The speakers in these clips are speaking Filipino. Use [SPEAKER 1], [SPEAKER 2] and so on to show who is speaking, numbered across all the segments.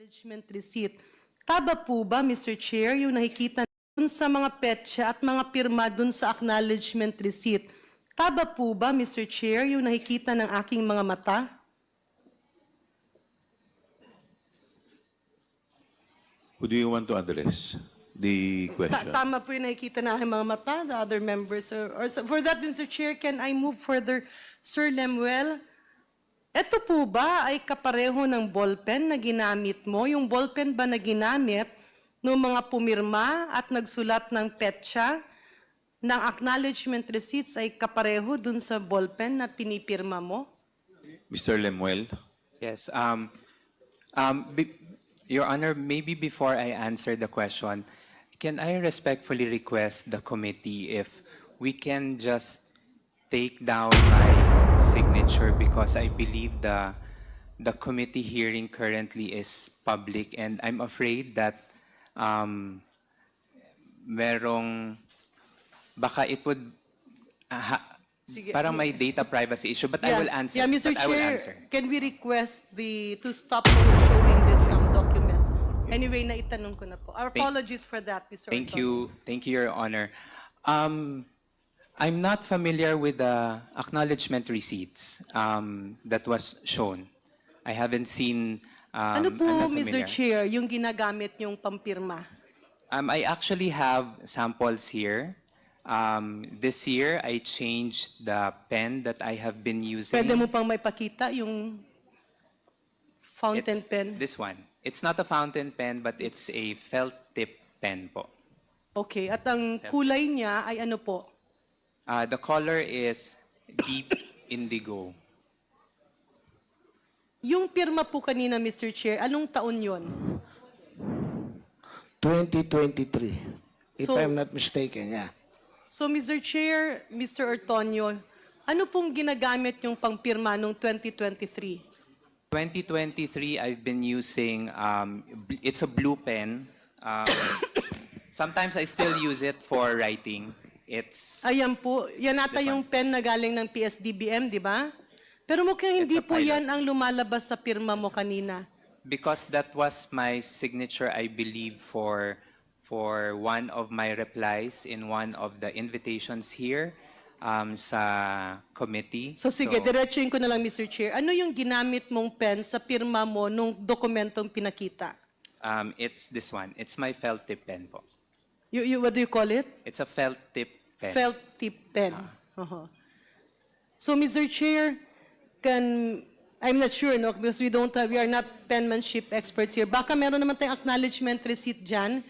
[SPEAKER 1] acknowledgement receipt. Tama po ba, Mr. Chair, yung nakikita dun sa mga petsa at mga pirma dun sa acknowledgement receipt? Tama po ba, Mr. Chair, yung nakikita ng aking mga mata?
[SPEAKER 2] Who do you want to address the question?
[SPEAKER 1] Tama po yung nakikita ng aking mga mata, the other members. For that, Mr. Chair, can I move further? Sir Lemuel, ito po ba ay kapareho ng ballpen na ginamit mo? Yung ballpen ba na ginamit ng mga pumirma at nagsulat ng petsa ng acknowledgement receipts ay kapareho dun sa ballpen na pinipirma mo?
[SPEAKER 2] Mr. Lemuel,
[SPEAKER 3] Yes. Your Honor, maybe before I answer the question, can I respectfully request the committee if we can just take down my signature because I believe the committee hearing currently is public and I'm afraid that merong baka it would
[SPEAKER 1] Sige.
[SPEAKER 3] parang may data privacy issue, but I will answer.
[SPEAKER 1] Yeah, Mr.
[SPEAKER 3] But I will
[SPEAKER 1] Chair,
[SPEAKER 3] answer.
[SPEAKER 1] can we request to stop showing this document? Anyway, naitanong ko na po. Our apologies for that, Mr.
[SPEAKER 3] Thank
[SPEAKER 1] Orton.
[SPEAKER 3] you. Thank you, Your Honor. I'm not familiar with the acknowledgement receipts that was shown. I haven't seen.
[SPEAKER 1] Ano po,
[SPEAKER 3] I'm not
[SPEAKER 1] Mr.
[SPEAKER 3] familiar.
[SPEAKER 1] Chair, yung ginagamit yung pampirma?
[SPEAKER 3] I actually have samples here. This year, I changed the pen that I have been using.
[SPEAKER 1] Pwede mo pang may pakita yung fountain
[SPEAKER 3] It's
[SPEAKER 1] pen?
[SPEAKER 3] this one. It's not a fountain pen, but it's a felt tip pen po.
[SPEAKER 1] Okay, at ang kulay niya ay ano po?
[SPEAKER 3] The color is deep indigo.
[SPEAKER 1] Yung pirma po kanina, Mr. Chair, anong taon yon?
[SPEAKER 4] 2023, if
[SPEAKER 1] So-
[SPEAKER 4] I'm not mistaken, yeah.
[SPEAKER 1] So, Mr. Chair, Mr. Ortonio, ano pong ginagamit yung pangpirma noong 2023?
[SPEAKER 3] 2023, I've been using, it's a blue pen. Sometimes I still use it for writing. It's,
[SPEAKER 1] Ayan po, yan ata
[SPEAKER 3] This one.
[SPEAKER 1] yung pen na galing ng PSDBM, di ba? Pero mukhang hindi
[SPEAKER 3] It's a
[SPEAKER 1] po
[SPEAKER 3] pilot.
[SPEAKER 1] yan ang lumalabas sa pirma mo kanina.
[SPEAKER 3] because that was my signature, I believe, for one of my replies in one of the invitations here sa committee.
[SPEAKER 1] So sige, diretsuin ko na lang, Mr. Chair. Ano yung ginamit mong pen sa pirma mo nung dokumentong pinakita?
[SPEAKER 3] It's this one. It's my felt tip pen po.
[SPEAKER 1] What do you call it?
[SPEAKER 3] It's a felt tip pen.
[SPEAKER 1] Felt tip pen. Uh-huh. So, Mr. Chair, I'm not sure, no, because we are not penmanship experts here. Baka meron naman tayong acknowledgement receipt dyan.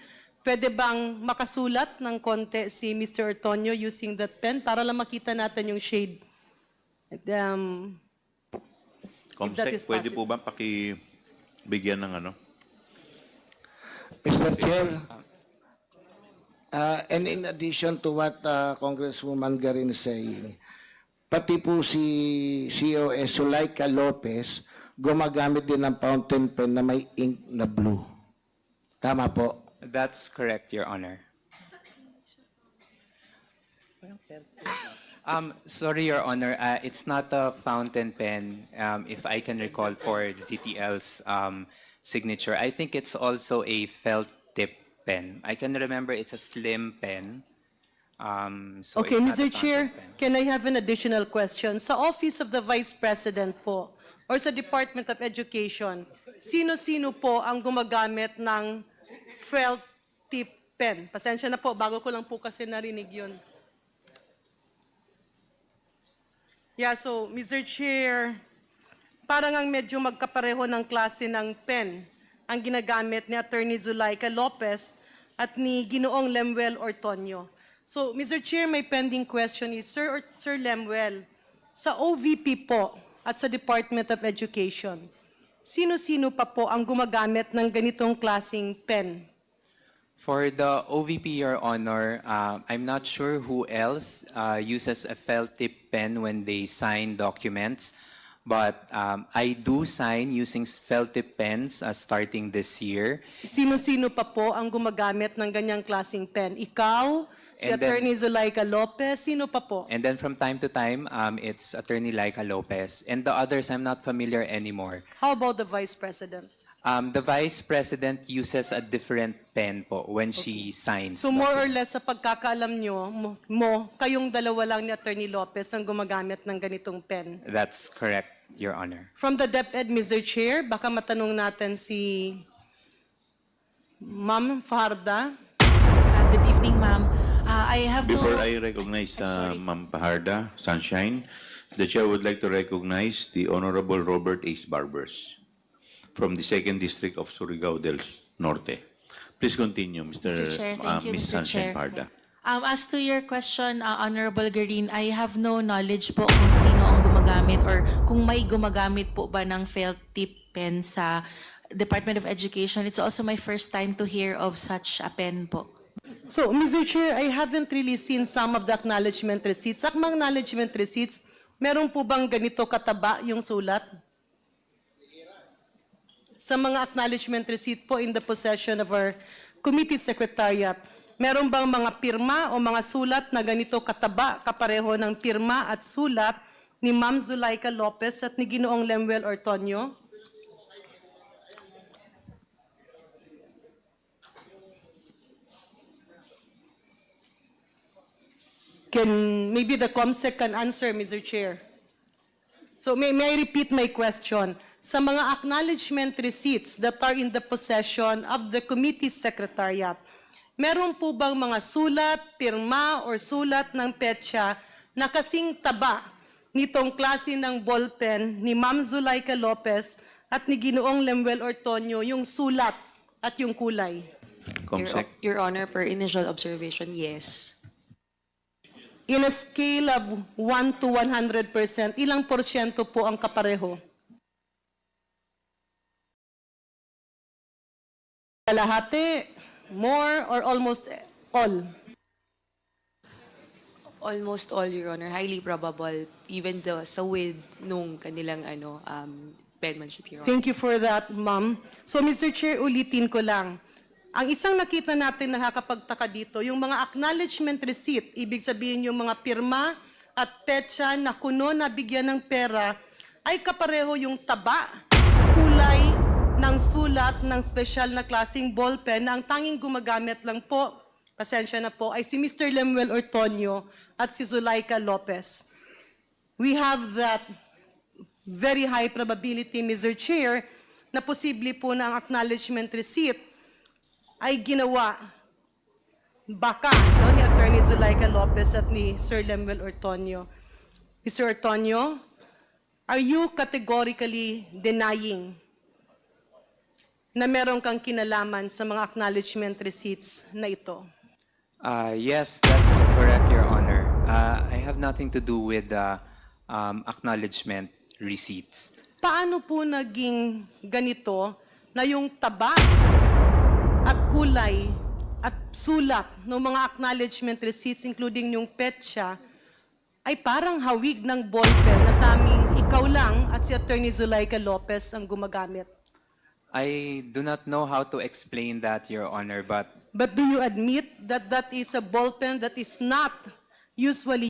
[SPEAKER 1] Pwede bang makasulat ng konti si Mr. Ortonio using that pen para lang makita natin yung shade? That
[SPEAKER 2] Comsec,
[SPEAKER 1] is
[SPEAKER 2] pwede
[SPEAKER 1] possible.
[SPEAKER 2] po ba pakibigyan ng ano?
[SPEAKER 4] Mr. Chair, and in addition to what Congresswoman Garin is saying, pati po si COS Zulaika Lopez gumagamit din ng fountain pen na may ink na blue. Tama po.
[SPEAKER 3] That's correct, Your Honor. Sorry, Your Honor. It's not a fountain pen, if I can recall, for ZTL's signature. I think it's also a felt tip pen. I can remember it's a slim pen. So
[SPEAKER 1] Okay,
[SPEAKER 3] it's not
[SPEAKER 1] Mr.
[SPEAKER 3] a
[SPEAKER 1] Chair,
[SPEAKER 3] fountain pen.
[SPEAKER 1] can I have an additional question? Sa Office of the Vice President po, or sa Department of Education, sino-sino po ang gumagamit ng felt tip pen? Pasensya na po, bago ko lang po kasi narinig yun. Yeah, so, Mr. Chair, parang ang medyo magkapareho ng klase ng pen ang ginagamit ni Attorney Zulaika Lopez at ni Ginoong Lemuel Ortonio. So, Mr. Chair, my pending question is, Sir Lemuel, sa OVP po at sa Department of Education, sino-sino pa po ang gumagamit ng ganitong klaseng pen?
[SPEAKER 3] For the OVP, Your Honor, I'm not sure who else uses a felt tip pen when they sign documents, but I do sign using felt tip pens starting this year.
[SPEAKER 1] Sino-sino pa po ang gumagamit ng ganyang klaseng pen? Ikaw, si
[SPEAKER 3] And then-
[SPEAKER 1] Attorney Zulaika Lopez, sino pa po?
[SPEAKER 3] And then from time to time, it's Attorney Laika Lopez. And the others, I'm not familiar anymore.
[SPEAKER 1] How about the Vice President?
[SPEAKER 3] The Vice President uses a different pen po when she signs.
[SPEAKER 1] So more or
[SPEAKER 3] documents.
[SPEAKER 1] less sa pagkakaalam nyo, kayong dalawa lang ni Attorney Lopez ang gumagamit ng ganitong pen.
[SPEAKER 3] That's correct, Your Honor.
[SPEAKER 1] From the DepEd, Mr. Chair, baka matanong natin si Ma'am Farda.
[SPEAKER 5] Good evening, ma'am. I have
[SPEAKER 2] Before
[SPEAKER 5] no...
[SPEAKER 2] I recognize
[SPEAKER 5] sorry.
[SPEAKER 2] Ma'am Paharda, Sunshine, the chair would like to recognize the Honorable Robert Ace Barbers from the 2nd District of Surigao del Norte. Please continue,
[SPEAKER 5] Mr. Chair, thank you,
[SPEAKER 2] Ms.
[SPEAKER 5] Mr.
[SPEAKER 2] Sunshine
[SPEAKER 5] Chair.
[SPEAKER 2] Parda.
[SPEAKER 5] As to your question, Honorable Garin, I have no knowledge po kung sino ang gumagamit or kung may gumagamit po ba ng felt tip pen sa Department of Education. It's also my first time to hear of such a pen po.
[SPEAKER 1] So, Mr. Chair, I haven't really seen some of the acknowledgement receipts. Sa mga acknowledgement receipts, meron po bang ganito kataba yung sulat? Sa mga acknowledgement receipt po in the possession of our committee secretariat, meron bang mga pirma o mga sulat na ganito kataba, kapareho ng pirma at sulat ni Ma'am Zulaika Lopez at ni Ginoong Lemuel Ortonio? Maybe the COMSEC can answer, Mr. Chair. So may I repeat my question? Sa mga acknowledgement receipts that are in the possession of the committee secretariat, meron po bang mga sulat, pirma, or sulat ng petsa na kasing taba nitong klase ng ballpen ni Ma'am Zulaika Lopez at ni Ginoong Lemuel Ortonio, yung sulat at yung kulay?
[SPEAKER 2] Comsec.
[SPEAKER 6] Your Honor, per initial observation, yes.
[SPEAKER 1] In a scale of 1 to 100%, ilang porsyento po ang kapareho? Kalahati, more, or almost all?
[SPEAKER 6] Almost all, Your Honor. Highly probable. Even sa with nung kanilang penmanship, Your Honor.
[SPEAKER 1] Thank you for that, ma'am. So, Mr. Chair, ulitin ko lang. Ang isang nakita natin nakakapagtaka dito, yung mga acknowledgement receipt, ibig sabihin yung mga pirma at petsa na kuno na bigyan ng pera, ay kapareho yung taba, kulay ng sulat ng special na klaseng ballpen na ang tanging gumagamit lang po, pasensya na po, ay si Mr. Lemuel Ortonio at si Zulaika Lopez. We have that very high probability, Mr. Chair, na posible po na ang acknowledgement receipt ay ginawa baka ni Attorney Zulaika Lopez at ni Sir Lemuel Ortonio. Mr. Ortonio, are you categorically denying na meron kang kinalaman sa mga acknowledgement receipts na ito?
[SPEAKER 3] Yes, that's correct, Your Honor. I have nothing to do with the acknowledgement receipts.
[SPEAKER 1] Paano po naging ganito na yung taba at kulay at sulat ng mga acknowledgement receipts, including yung petsa, ay parang hawig ng ballpen na taming ikaw lang at si Attorney Zulaika Lopez ang gumagamit?
[SPEAKER 3] I do not know how to explain that, Your Honor, but
[SPEAKER 1] But do you admit that that is a ballpen that is not usually